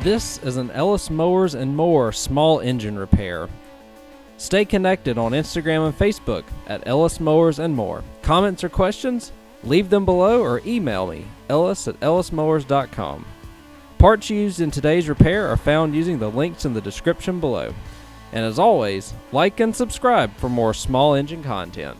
This is an Ellis Mowers and More small engine repair. Stay connected on Instagram and Facebook at Ellis Mowers and More. Comments or questions? Leave them below or email me, ellis@ellismowers.com. Parts used in today's repair are found using the links in the description below. And as always, like and subscribe for more small engine content.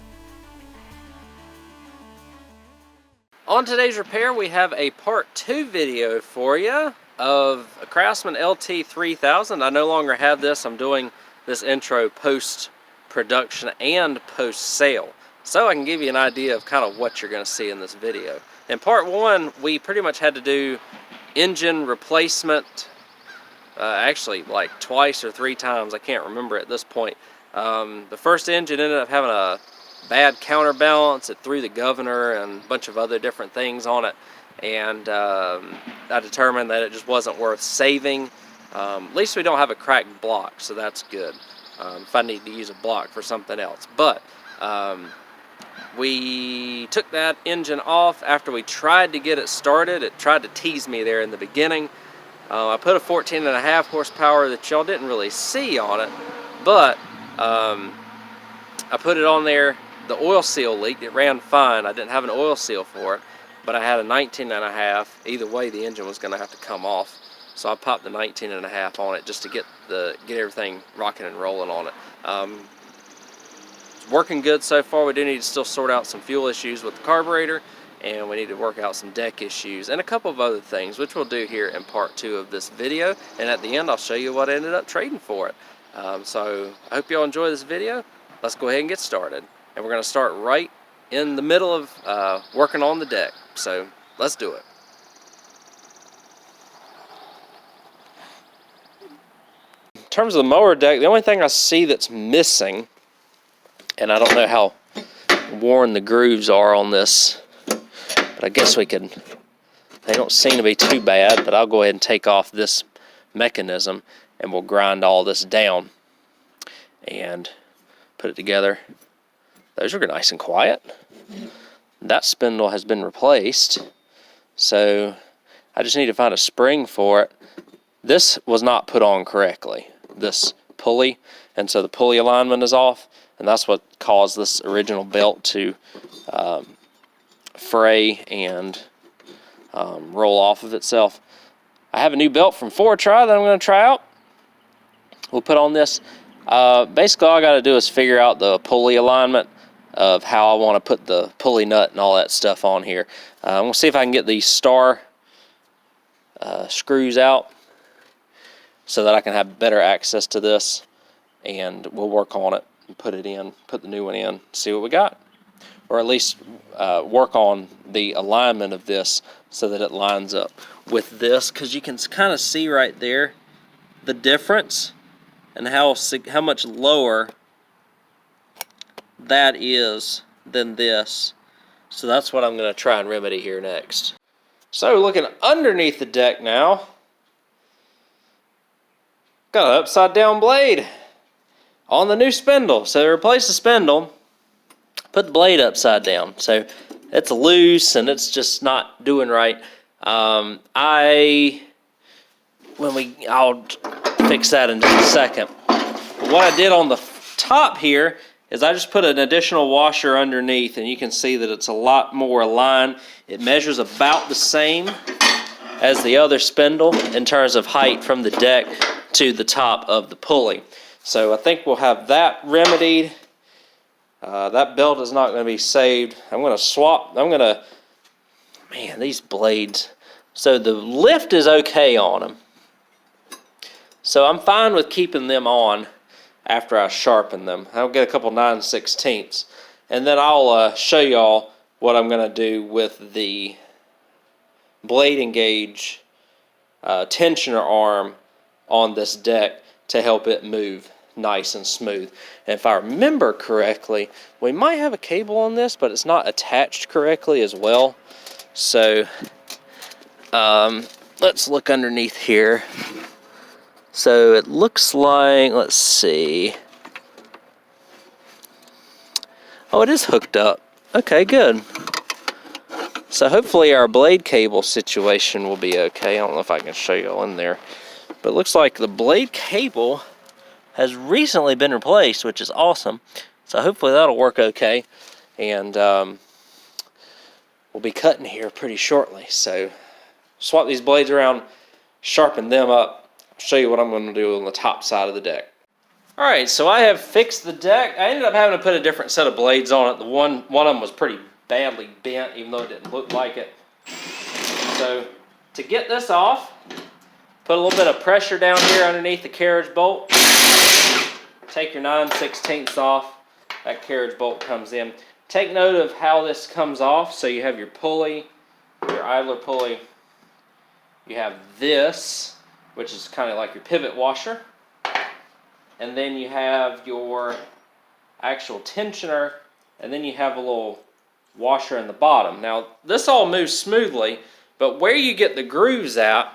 On today's repair, we have a part 2 video for you of a Craftsman LT3000. I no longer have this. I'm doing this intro post-production and post-sale, so I can give you an idea of kind of what you're going to see in this video. In part 1, we pretty much had to do engine replacement, actually like twice or 3 times. I can't remember at this point. The first engine ended up having a bad counterbalance. It threw the governor and a bunch of other different things on it, and I determined that it just wasn't worth saving. At least we don't have a cracked block, so that's good if I need to use a block for something else. But we took that engine off after we tried to get it started. It tried to tease me there in the beginning. I put a 14.5 horsepower that y'all didn't really see on it, but I put it on there. The oil seal leaked. It ran fine. I didn't have an oil seal for it, but I had a 19.5. Either way, the engine was going to have to come off, so I popped the 19.5 on it just to get everything rocking and rolling on it. It's working good so far. We do need to still sort out some fuel issues with the carburetor, and we need to work out some deck issues and a couple of other things, which we'll do here in part 2 of this video. And at the end, I'll show you what I ended up trading for it. So I hope y'all enjoy this video. Let's go ahead and get started. And we're going to start right in the middle of working on the deck. So let's do it. In terms of the mower deck, the only thing I see that's missing, and I don't know how worn the grooves are on this, but I guess we could, they don't seem to be too bad, but I'll go ahead and take off this mechanism and we'll grind all this down and put it together. Those are nice and quiet. That spindle has been replaced, so I just need to find a spring for it. This was not put on correctly, this pulley, and so the pulley alignment is off, and that's what caused this original belt to fray and roll off of itself. I have a new belt from Try that I'm going to try out. We'll put on this. Basically, all I got to do is figure out the pulley alignment of how I want to put the pulley nut and all that stuff on here. I'm going to see if I can get these star screws out so that I can have better access to this, and we'll work on it and put it in, put the new one in, see what we got. Or at least work on the alignment of this so that it lines up with this, because you can kind of see right there the difference and how much lower that is than this. So that's what I'm going to try and remedy here next. So looking underneath the deck now, got an upside down blade on the new spindle. So to replace the spindle, put the blade upside down. So it's loose and it's just not doing right. I'll fix that in just a second. But what I did on the top here is I just put an additional washer underneath, and you can see that it's a lot more aligned. It measures about the same as the other spindle in terms of height from the deck to the top of the pulley. So I think we'll have that remedied. That belt is not going to be saved. I'm going to swap. Man, these blades. So the lift is okay on them. So I'm fine with keeping them on after I sharpen them. I'll get a couple 9/16, and then I'll show y'all what I'm going to do with the blade engage tensioner arm on this deck to help it move nice and smooth. And if I remember correctly, we might have a cable on this, but it's not attached correctly as well. So let's look underneath here. So it looks like, let's see. Oh, it is hooked up. Okay, good. So hopefully our blade cable situation will be okay. I don't know if I can show you all in there. But it looks like the blade cable has recently been replaced, which is awesome. So hopefully that'll work okay. And we'll be cutting here pretty shortly. So swap these blades around, sharpen them up. I'll show you what I'm going to do on the top side of the deck. Alright, so I have fixed the deck. I ended up having to put a different set of blades on it. One of them was pretty badly bent, even though it didn't look like it. So to get this off, put a little bit of pressure down here underneath the carriage bolt. Take your 9/16 off. That carriage bolt comes in. Take note of how this comes off. So you have your pulley, your idler pulley. You have this, which is kind of like your pivot washer. And then you have your actual tensioner, and then you have a little washer in the bottom. Now, this all moves smoothly, but where you get the grooves at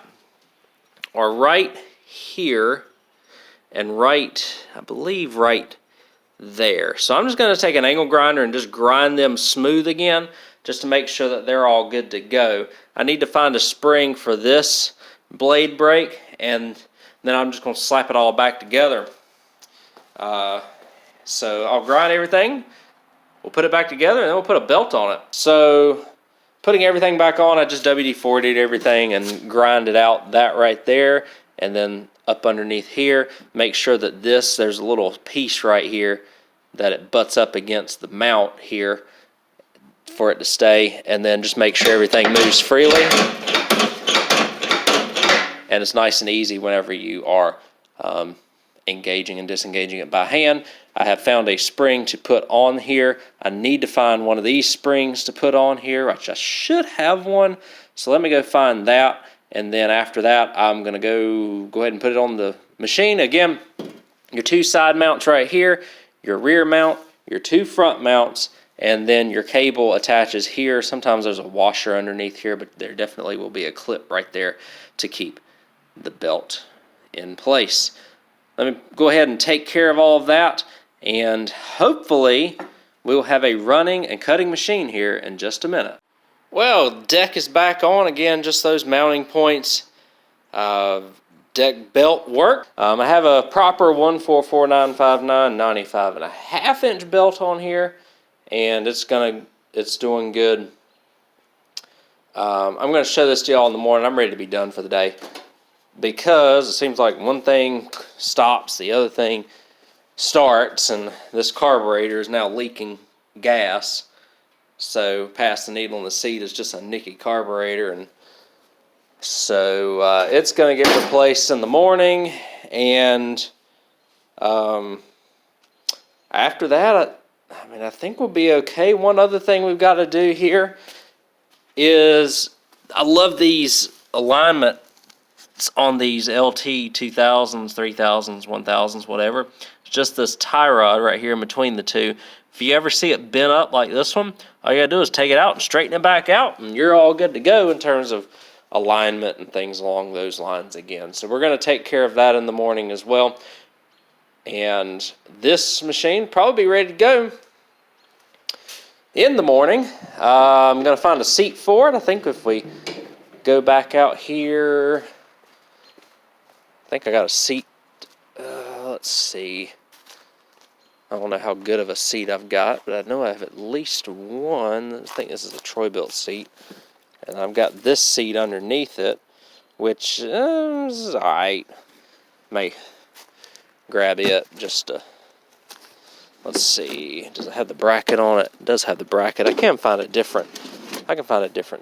are right here and right, I believe, right there. So I'm just going to take an angle grinder and just grind them smooth again, just to make sure that they're all good to go. I need to find a spring for this blade brake, and then I'm just going to slap it all back together. So I'll grind everything, we'll put it back together, and then we'll put a belt on it. So putting everything back on, I just WD-40'd everything and grinded out that right there, and then up underneath here, make sure that there's a little piece right here that it butts up against the mount here for it to stay, and then just make sure everything moves freely. And it's nice and easy whenever you are engaging and disengaging it by hand. I have found a spring to put on here. I need to find one of these springs to put on here, which I should have one. So let me go find that, and then after that I'm going to go ahead and put it on the machine. Again, your two side mounts right here, your rear mount, your two front mounts, and then your cable attaches here. Sometimes there's a washer underneath here, but there definitely will be a clip right there to keep the belt in place. Let me go ahead and take care of all of that, and hopefully we'll have a running and cutting machine here in just a minute. Well, deck is back on again, just those mounting points. Deck belt work. I have a proper 144959 95.5 inch belt on here, and it's doing good. I'm going to show this to y'all in the morning. I'm ready to be done for the day, because it seems like one thing stops, the other thing starts, and this carburetor is now leaking gas. So past the needle in the seat is just a nicky carburetor, and so it's going to get replaced in the morning. And after that, I think we'll be okay. One other thing we've got to do here is, I love these alignment on these LT2000s, 3000s, 1000s, whatever. It's just this tie rod right here in between the two. If you ever see it bent up like this one, all you gotta do is take it out and straighten it back out, and you're all good to go in terms of alignment and things along those lines again. So we're gonna take care of that in the morning as well. And this machine probably be ready to go in the morning. I'm gonna find a seat for it. I think if we go back out here, I think I got a seat. Let's see. I don't know how good of a seat I've got, but I know I have at least one. I think this is a Troy-Bilt seat. And I've got this seat underneath it, which is alright. May grab it just to, let's see. Does it have the bracket on it? It does have the bracket. I can find a different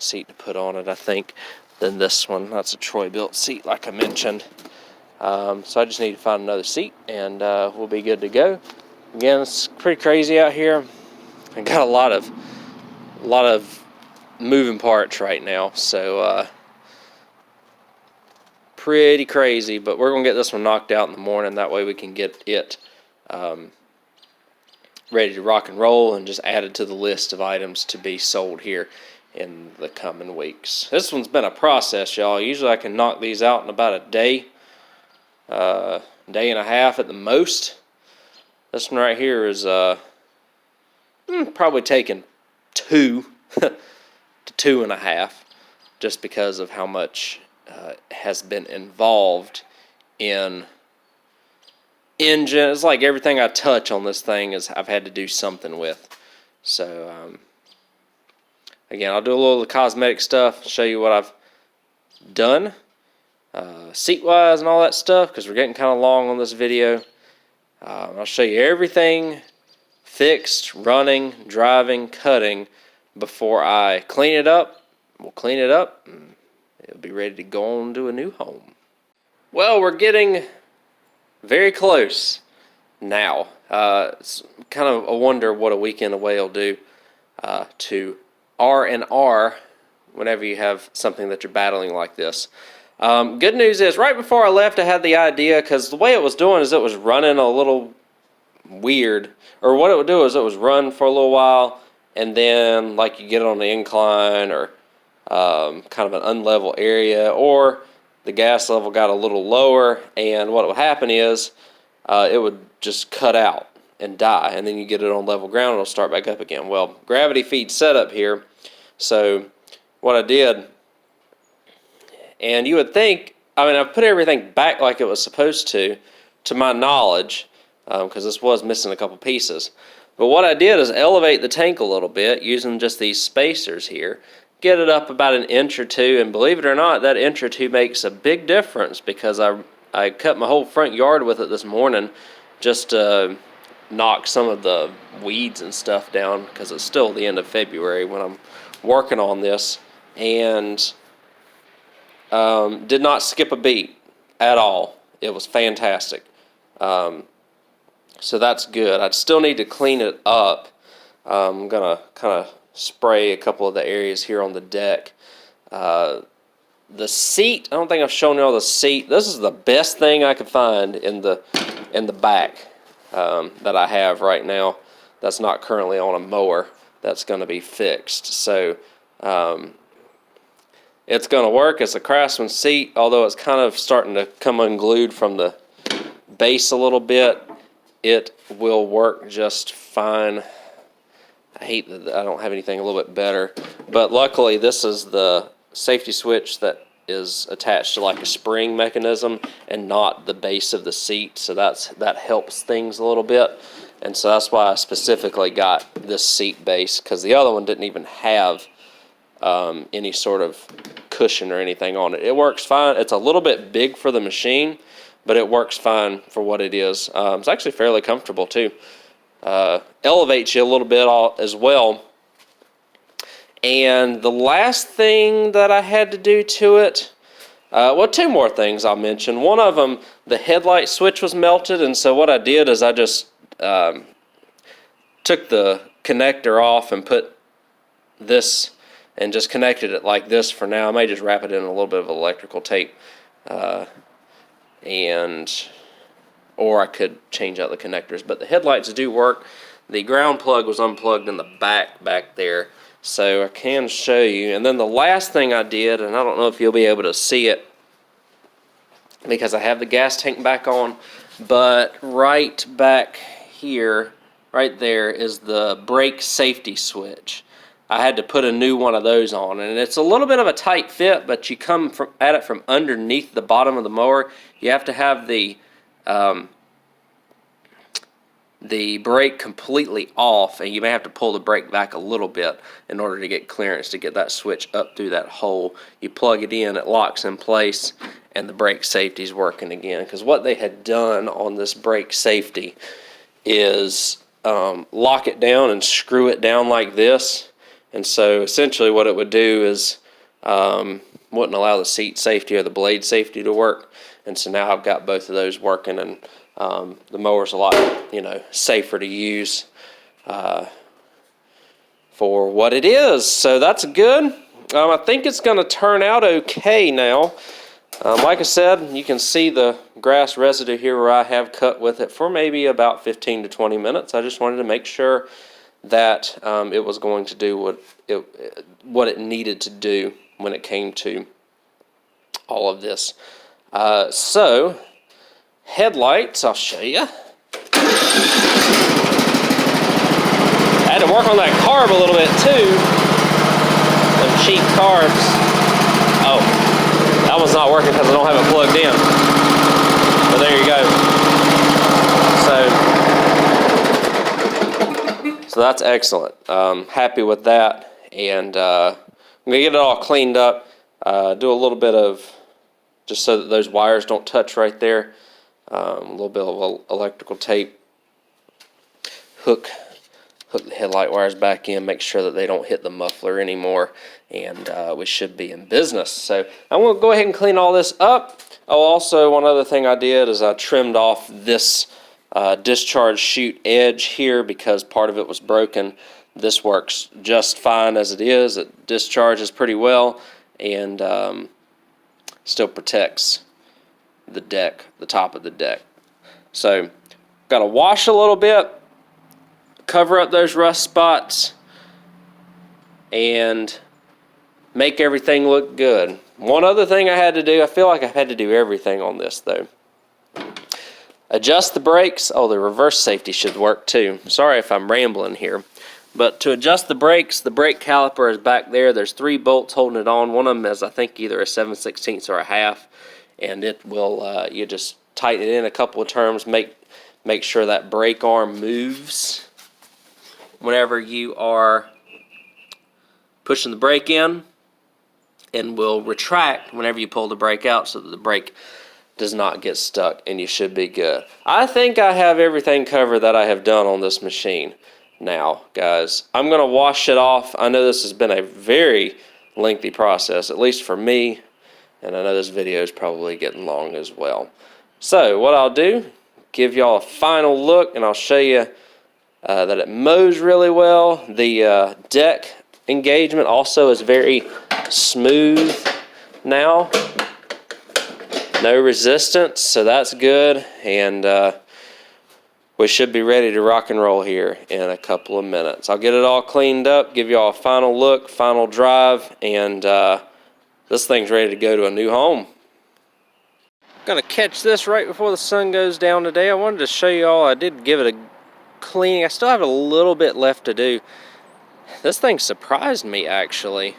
seat to put on it, I think, than this one. That's a Troy-Bilt seat, like I mentioned. So I just need to find another seat, and we'll be good to go. Again, it's pretty crazy out here. I got a lot of moving parts right now, so pretty crazy. But we're gonna get this one knocked out in the morning. That way we can get it ready to rock and roll, and just added to the list of items to be sold here in the coming weeks. This one's been a process, y'all. Usually I can knock these out in about a day. Day and a half at the most. This one right here is probably taking 2 to 2.5, just because of how much has been involved in engine. It's like everything I touch on this thing is I've had to do something with. So again, I'll do a little cosmetic stuff, show you what I've done seat wise and all that stuff, because we're getting kind of long on this video. I'll show you everything fixed, running, driving, cutting before I clean it up. We'll clean it up and it'll be ready to go on to a new home. Well, we're getting very close now. It's kind of a wonder what a weekend away will do to R&R whenever you have something that you're battling like this. Good news is, right before I left, I had the idea, because the way it was doing is it was running a little weird. Or what it would do is it was run for a little while, and then like you get it on the incline or kind of an unlevel area, or the gas level got a little lower, and what would happen is it would just cut out and die, and then you get it on level ground, it'll start back up again. Well, gravity feed setup here, so what I did, and you would think, I mean, I've put everything back like it was supposed to my knowledge, because this was missing a couple pieces. But what I did is elevate the tank a little bit using just these spacers here, get it up about an inch or two, and believe it or not, that inch or two makes a big difference, because I cut my whole front yard with it this morning just to knock some of the weeds and stuff down, because it's still the end of February when I'm working on this, and did not skip a beat at all. It was fantastic. So that's good. I'd still need to clean it up. I'm going to kind of spray a couple of the areas here on the deck. The seat, I don't think I've shown you all the seat. This is the best thing I could find in the back that I have right now that's not currently on a mower that's going to be fixed. So it's going to work. It's a Craftsman seat, although it's kind of starting to come unglued from the base a little bit. It will work just fine. I hate that I don't have anything a little bit better, but luckily this is the safety switch that is attached to like a spring mechanism and not the base of the seat, so that helps things a little bit. And so that's why I specifically got this seat base, because the other one didn't even have any sort of cushion or anything on it. It works fine. It's a little bit big for the machine, but it works fine for what it is. It's actually fairly comfortable too. Elevates you a little bit as well. And the last thing that I had to do to it, well, two more things I'll mention. One of them, the headlight switch was melted, and so what I did is I just took the connector off and put this and just connected it like this for now. I may just wrap it in a little bit of electrical tape, or I could change out the connectors. But the headlights do work. The ground plug was unplugged in the back there, so I can show you. And then the last thing I did, and I don't know if you'll be able to see it because I have the gas tank back on, but right back here, right there, is the brake safety switch. I had to put a new one of those on, and it's a little bit of a tight fit, but you come at it from underneath the bottom of the mower. You have to have the brake completely off, and you may have to pull the brake back a little bit in order to get clearance to get that switch up through that hole. You plug it in, it locks in place, and the brake safety is working again. Because what they had done on this brake safety is lock it down and screw it down like this. And so essentially what it would do is wouldn't allow the seat safety or the blade safety to work. And so now I've got both of those working, and the mower's a lot, safer to use for what it is. So that's good. I think it's going to turn out okay now. Like I said, you can see the grass residue here where I have cut with it for maybe about 15 to 20 minutes. I just wanted to make sure that it was going to do what it needed to do when it came to all of this. So, headlights, I'll show you. I had to work on that carb a little bit too. Some cheap carbs. Oh, that one's not working because I don't have it plugged in. go. So that's excellent. Happy with that, and I'm gonna get it all cleaned up. Do a little bit of, just so that those wires don't touch right there. A little bit of electrical tape. Hook the headlight wires back in. Make sure that they don't hit the muffler anymore, and we should be in business. So I'm gonna go ahead and clean all this up. Oh, also one other thing I did is I trimmed off this discharge chute edge here because part of it was broken. This works just fine as it is. It discharges pretty well, and still protects the deck, the top of the deck. So got to wash a little bit, cover up those rust spots, and make everything look good. One other thing I had to do, I feel like I've had to do everything on this though. Adjust the brakes. Oh, the reverse safety should work too. Sorry if I'm rambling here. But to adjust the brakes, the brake caliper is back there. There's 3 bolts holding it on. One of them is, I think, either a 7/16 or a half. And it will, you just tighten it in a couple of turns. Make sure that brake arm moves whenever you are pushing the brake in, and will retract whenever you pull the brake out so that the brake does not get stuck, and you should be good. I think I have everything covered that I have done on this machine. Now, guys, I'm going to wash it off. I know this has been a very lengthy process, at least for me, and I know this video is probably getting long as well. So what I'll do, give y'all a final look, and I'll show you that it mows really well. The deck engagement also is very smooth now. No resistance, so that's good, and we should be ready to rock and roll here in a couple of minutes. I'll get it all cleaned up, give you all a final look, final drive, and this thing's ready to go to a new home. I'm gonna catch this right before the sun goes down today. I wanted to show you all, I did give it a cleaning. I still have a little bit left to do. This thing surprised me, actually.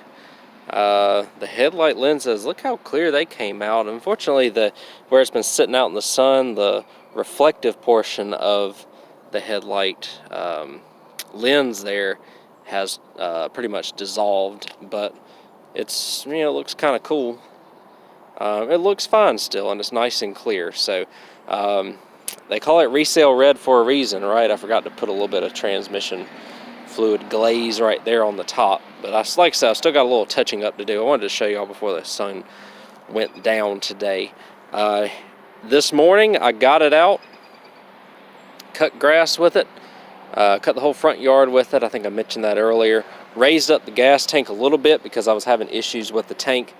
The headlight lenses, look how clear they came out. Unfortunately, where it's been sitting out in the sun, the reflective portion of the headlight lens there has pretty much dissolved, but it's, you know, it looks kind of cool. It looks fine still, and it's nice and clear. So they call it resale red for a reason, right? I forgot to put a little bit of transmission fluid glaze right there on the top, but like I said, I still got a little touching up to do. I wanted to show y'all before the sun went down today. This morning I got it out, cut grass with it, cut the whole front yard with it. I think I mentioned that earlier. Raised up the gas tank a little bit because I was having issues with the tank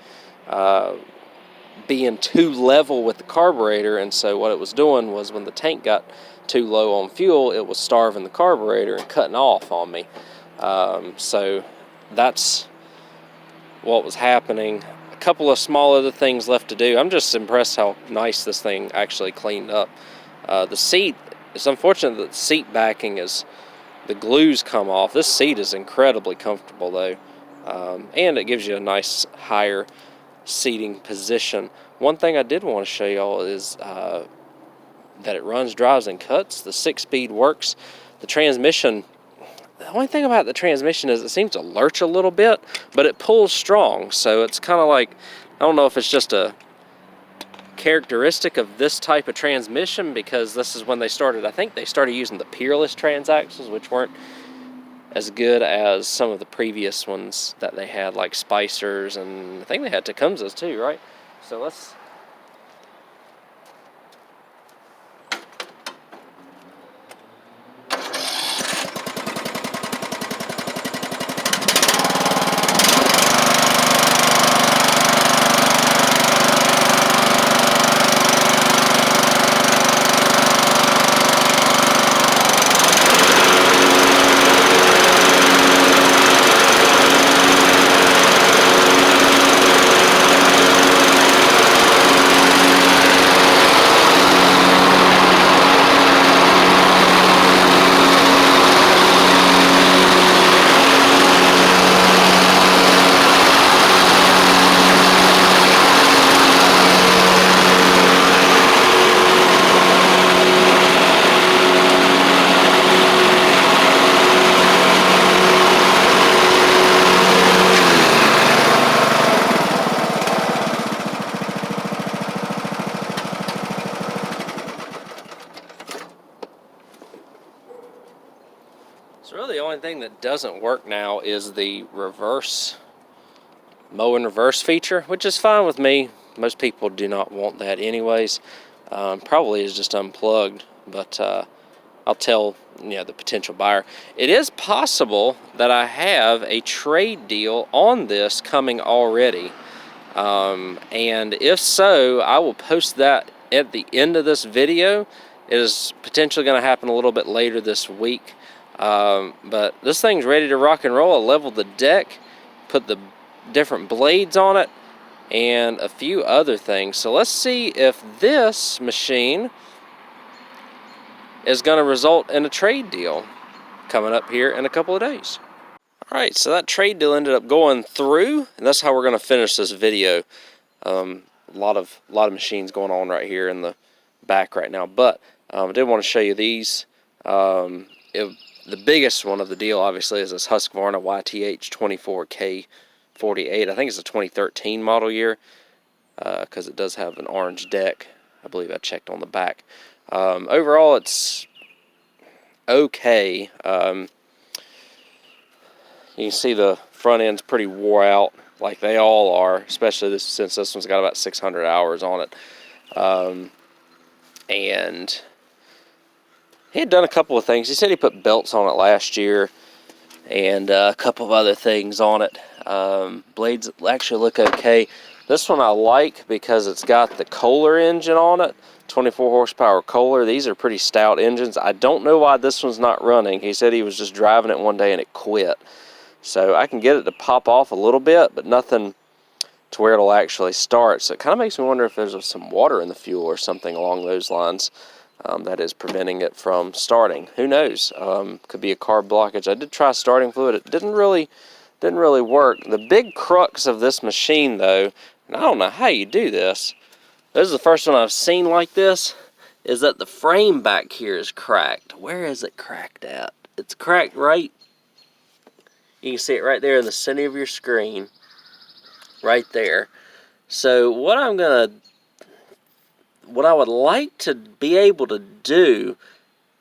being too level with the carburetor, and so what it was doing was when the tank got too low on fuel, it was starving the carburetor and cutting off on me. So that's what was happening. A couple of small other things left to do. I'm just impressed how nice this thing actually cleaned up. The seat, it's unfortunate that the seat backing is, the glues come off. This seat is incredibly comfortable though, and it gives you a nice higher seating position. One thing I did want to show y'all is that it runs, drives, and cuts. The 6-speed works. The transmission, the only thing about the transmission is it seems to lurch a little bit, but it pulls strong. So it's kind of like, I don't know if it's just a characteristic of this type of transmission, because this is when they started, I think they started using the Peerless transaxles, which weren't as good as some of the previous ones that they had, like Spicers, and I think they had Tecumsehs too, right? So let's... doesn't work now is the reverse mow in reverse feature, which is fine with me. Most people do not want that anyways. Probably is just unplugged, but I'll tell the potential buyer. It is possible that I have a trade deal on this coming already, and if so, I will post that at the end of this video. It is potentially going to happen a little bit later this week, but this thing's ready to rock and roll. I leveled the deck, put the different blades on it, and a few other things. So let's see if this machine is going to result in a trade deal coming up here in a couple of days. Alright, so that trade deal ended up going through, and that's how we're going to finish this video. A lot of machines going on right here in the back right now, but I did want to show you these. The biggest one of the deal obviously is this Husqvarna YTH 24K48. I think it's a 2013 model year, because it does have an orange deck. I believe I checked on the back. Overall, it's okay. You can see the front end's pretty wore out, like they all are, especially since this one's got about 600 hours on it. And he had done a couple of things. He said he put belts on it last year and a couple of other things on it. Blades actually look okay. This one I like because it's got the Kohler engine on it, 24 horsepower Kohler. These are pretty stout engines. I don't know why this one's not running. He said he was just driving it one day and it quit. So I can get it to pop off a little bit, but nothing to where it'll actually start. So it kind of makes me wonder if there's some water in the fuel or something along those lines that is preventing it from starting. Who knows? Could be a carb blockage. I did try starting fluid. It didn't really work. The big crux of this machine, though, and I don't know how you do this. This is the first one I've seen like this, is that the frame back here is cracked. Where is it cracked at? It's cracked right. You can see it right there in the center of your screen. Right there. So what I would like to be able to do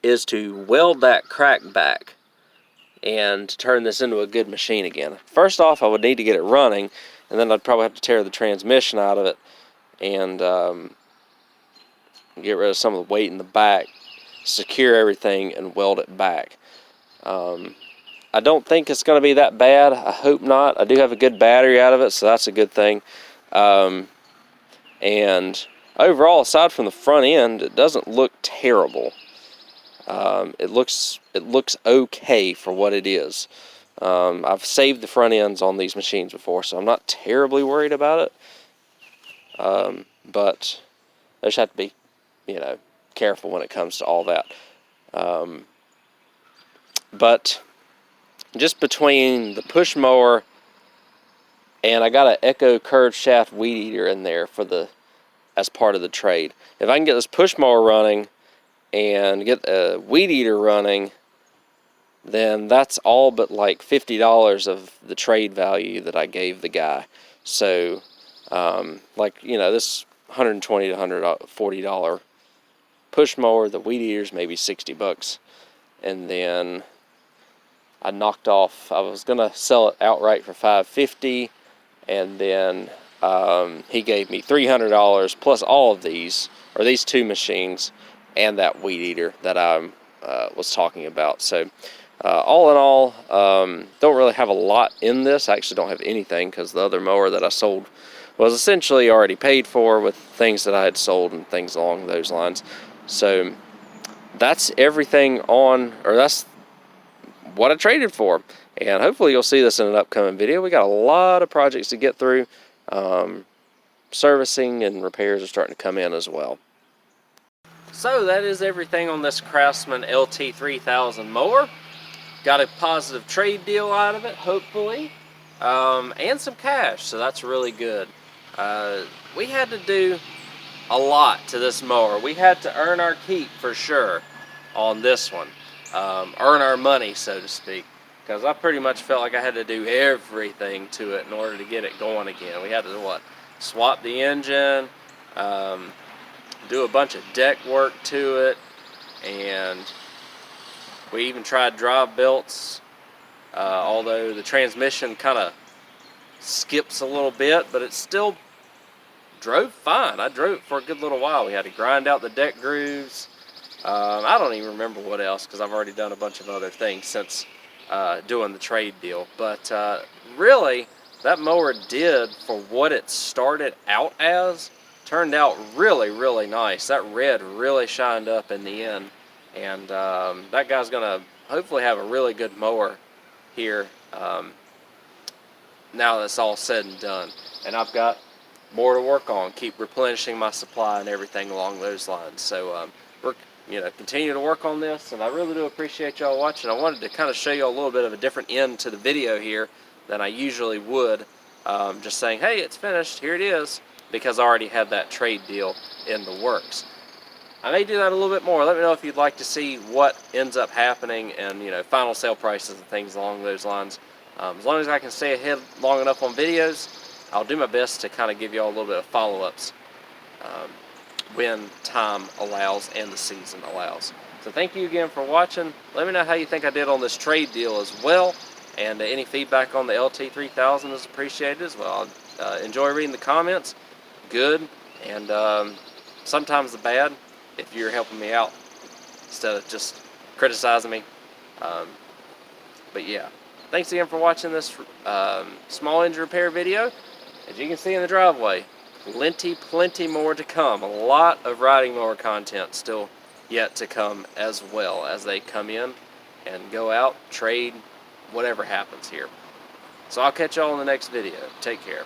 is to weld that crack back and turn this into a good machine again. First off, I would need to get it running, and then I'd probably have to tear the transmission out of it and get rid of some of the weight in the back, secure everything, and weld it back. I don't think it's going to be that bad. I hope not. I do have a good battery out of it, so that's a good thing. And overall, aside from the front end, it doesn't look terrible. It looks okay for what it is. I've saved the front ends on these machines before, so I'm not terribly worried about it. But I just have to be, careful when it comes to all that. But just between the push mower and I got an Echo curved shaft weed eater in there as part of the trade. If I can get this push mower running and get the weed eater running, then that's all but like $50 of the trade value that I gave the guy. So, this $120 to $140 push mower, the weed eater's maybe $60, and then I knocked off. I was gonna sell it outright for $550, and then he gave me $300 plus all of these two machines and that weed eater that I was talking about. So all in all, don't really have a lot in this. I actually don't have anything because the other mower that I sold was essentially already paid for with things that I had sold and things along those lines. So that's everything that's what I traded for, and hopefully you'll see this in an upcoming video. We got a lot of projects to get through. Servicing and repairs are starting to come in as well. So that is everything on this Craftsman LT3000 mower. Got a positive trade deal out of it, hopefully, and some cash, so that's really good. We had to do a lot to this mower. We had to earn our keep for sure on this one. Earn our money, so to speak, because I pretty much felt like I had to do everything to it in order to get it going again. We had to swap the engine, do a bunch of deck work to it, and we even tried drive belts although the transmission kind of skips a little bit, but it still drove fine. I drove it for a good little while. We had to grind out the deck grooves. I don't even remember what else, because I've already done a bunch of other things since doing the trade deal. But really, that mower did, for what it started out as, turned out really, really nice. That red really shined up in the end. And that guy's going to hopefully have a really good mower here now that's all said and done. And I've got more to work on, keep replenishing my supply and everything along those lines. So we're continue to work on this, and I really do appreciate y'all watching. I wanted to kind of show you a little bit of a different end to the video here than I usually would, just saying, hey, it's finished, here it is, because I already had that trade deal in the works. I may do that a little bit more. Let me know if you'd like to see what ends up happening and final sale prices and things along those lines. As long as I can stay ahead long enough on videos, I'll do my best to kind of give you all a little bit of follow-ups when time allows and the season allows. So thank you again for watching. Let me know how you think I did on this trade deal as well, and any feedback on the LT3000 is appreciated as well. I enjoy reading the comments, good and sometimes the bad, if you're helping me out instead of just criticizing me. But yeah, thanks again for watching this small engine repair video. As you can see in the driveway, plenty more to come. A lot of riding mower content still yet to come, as well as they come in and go out, trade, whatever happens here. So I'll catch y'all in the next video. Take care.